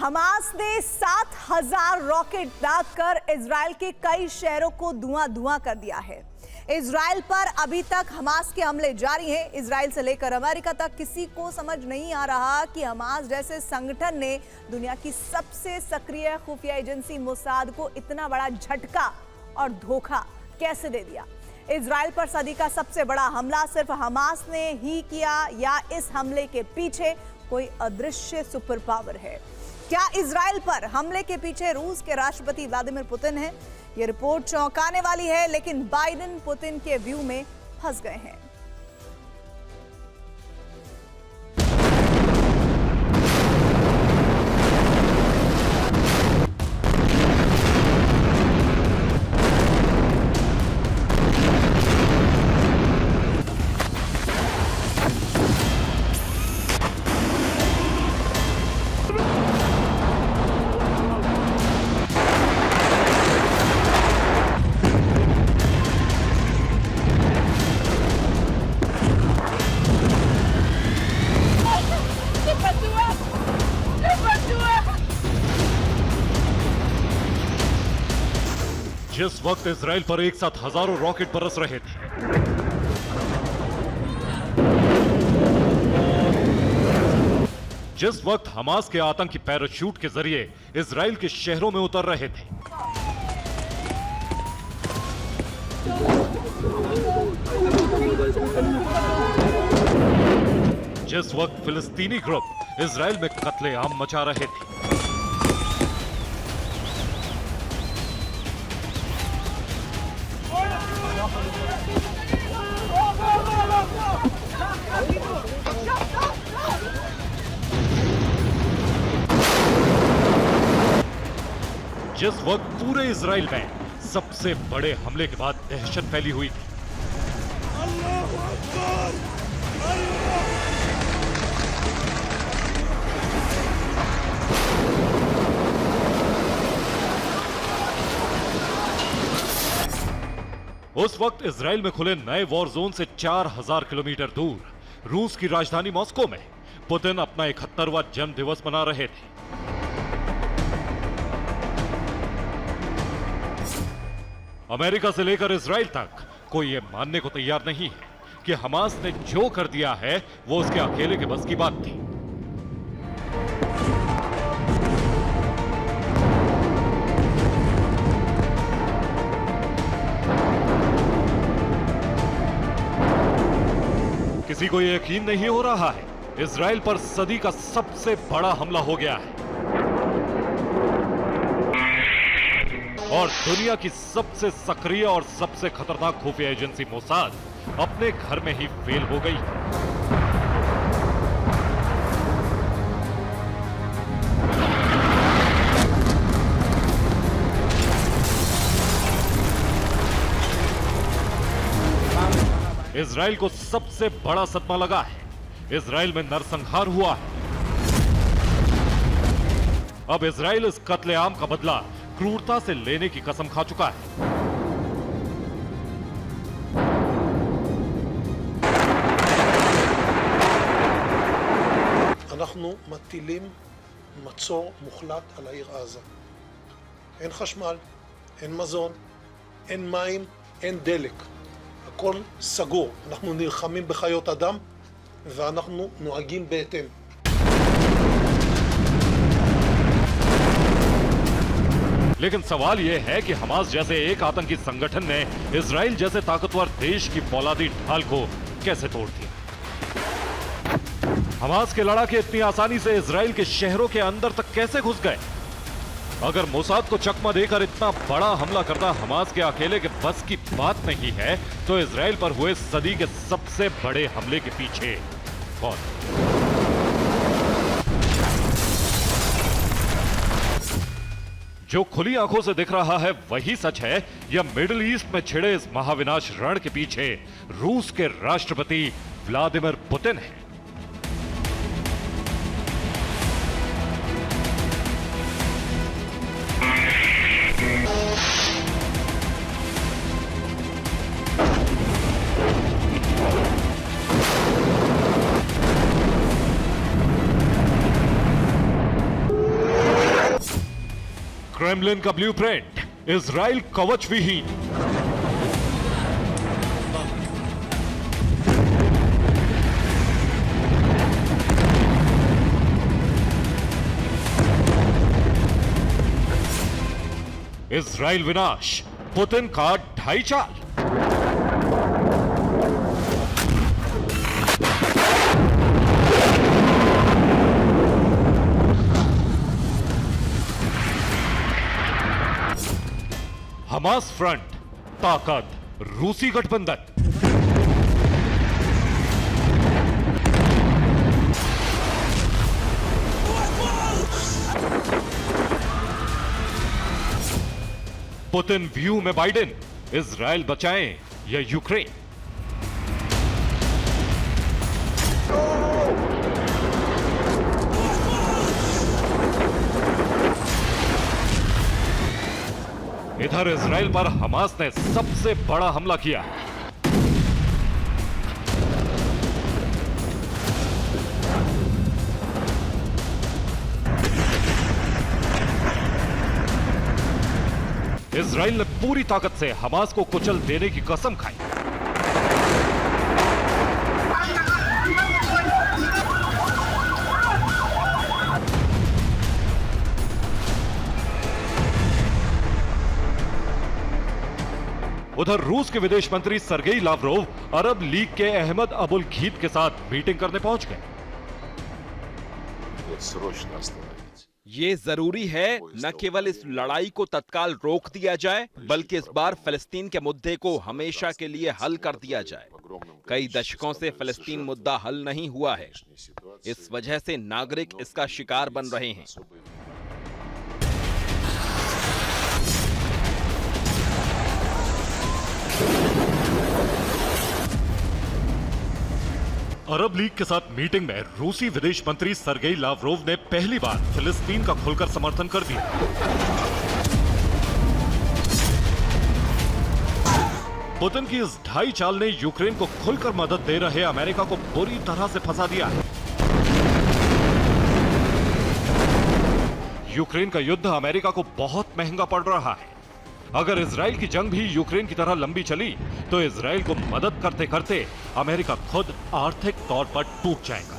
Hamas ने 7,000 rocket दागकर Israel के कई शहरों को धुआं कर दिया है। इजराइल पर अभी तक हमास के हमले जारी हैं। इजराइल से लेकर अमेरिका तक किसी को समझ नहीं आ रहा कि हमास जैसे संगठन ने दुनिया की सबसे सक्रिय खुफिया एजेंसी मोसाद को इतना बड़ा झटका और धोखा कैसे दे दिया। इजराइल पर सदी का सबसे बड़ा हमला सिर्फ हमास ने ही किया या इस हमले के पीछे कोई अदृश्य सुपर पावर है? क्या इजराइल पर हमले के पीछे रूस के राष्ट्रपति व्लादिमीर पुतिन है? यह रिपोर्ट चौंकाने वाली है, लेकिन बाइडेन पुतिन के व्यू में फंस गए हैं। जिस वक्त इजराइल पर एक साथ हजारों रॉकेट बरस रहे थे, जिस वक्त हमास के आतंकी पैराशूट के जरिए इजराइल के शहरों में उतर रहे थे, जिस वक्त फिलिस्तीनी ग्रुप इजराइल में कत्लेआम मचा रहे थे, जिस वक्त पूरे इजराइल में सबसे बड़े हमले के बाद दहशत फैली हुई थी, उस वक्त इजराइल में खुले नए वॉर जोन से 4,000 किलोमीटर दूर रूस की राजधानी मॉस्को में पुतिन अपना 71वां जन्म दिवस मना रहे थे। अमेरिका से लेकर इजराइल तक कोई यह मानने को तैयार नहीं है कि हमास ने जो कर दिया है वो उसके अकेले के बस की बात थी। किसी को यकीन नहीं हो रहा है, इजराइल पर सदी का सबसे बड़ा हमला हो गया है और दुनिया की सबसे सक्रिय और सबसे खतरनाक खुफिया एजेंसी मोसाद अपने घर में ही फेल हो गई। इजराइल को सबसे बड़ा सदमा लगा है। इजराइल में नरसंहार हुआ है। अब इजराइल इस कत्लेआम का बदला क्रूरता से लेने की कसम खा चुका है। אנחנו מטילים מצור מוחלט על העיר עזה. אין חשמל, אין מזון, אין מים, אין דלק. הכל סגור. אנחנו נלחמים בחיות אדם ואנחנו נוהגים בהתאם. लेकिन सवाल यह है कि हमास जैसे एक आतंकी संगठन ने इजराइल जैसे ताकतवर देश की फौलादी ढाल को कैसे तोड़ दिया? हमास के लड़ाके इतनी आसानी से इजराइल के शहरों के अंदर तक कैसे घुस गए? अगर मोसाद को चकमा देकर इतना बड़ा हमला करना हमास के अकेले के बस की बात नहीं है, तो इजराइल पर हुए सदी के सबसे बड़े हमले के पीछे कौन? जो खुली आंखों से दिख रहा है वही सच है, या मिडिल ईस्ट में छिड़े इस महाविनाश रण के पीछे रूस के राष्ट्रपति व्लादिमीर पुतिन है? क्रेमलिन का ब्लूप्रिंट, इजराइल कवच विहीन। इजराइल विनाश, पुतिन का ढाई चाल। हमास फ्रंट, ताकत रूसी गठबंधन। पुतिन व्यू में बाइडेन, इजराइल बचाएं या यूक्रेन। इधर इजराइल पर हमास ने सबसे बड़ा हमला किया। इजराइल ने पूरी ताकत से हमास को कुचल देने की कसम खाई। उधर रूस के विदेश मंत्री सरगेई लावरोव अरब लीग के अहमद अबुल घीद के साथ मीटिंग करने पहुंच गए। ये जरूरी है न केवल इस लड़ाई को तत्काल रोक दिया जाए, बल्कि इस बार फिलिस्तीन के मुद्दे को हमेशा के लिए हल कर दिया जाए। कई दशकों से फिलिस्तीन मुद्दा हल नहीं हुआ है। इस वजह से नागरिक इसका शिकार बन रहे हैं। अरब लीग के साथ मीटिंग में रूसी विदेश मंत्री सरगेई लावरोव ने पहली बार फिलिस्तीन का खुलकर समर्थन कर दिया। पुतिन की इस ढाई चाल ने यूक्रेन को खुलकर मदद दे रहे अमेरिका को बुरी तरह से फंसा दिया है। यूक्रेन का युद्ध अमेरिका को बहुत महंगा पड़ रहा है। अगर इजराइल की जंग भी यूक्रेन की तरह लंबी चली तो इजराइल को मदद करते करते अमेरिका खुद आर्थिक तौर पर टूट जाएगा।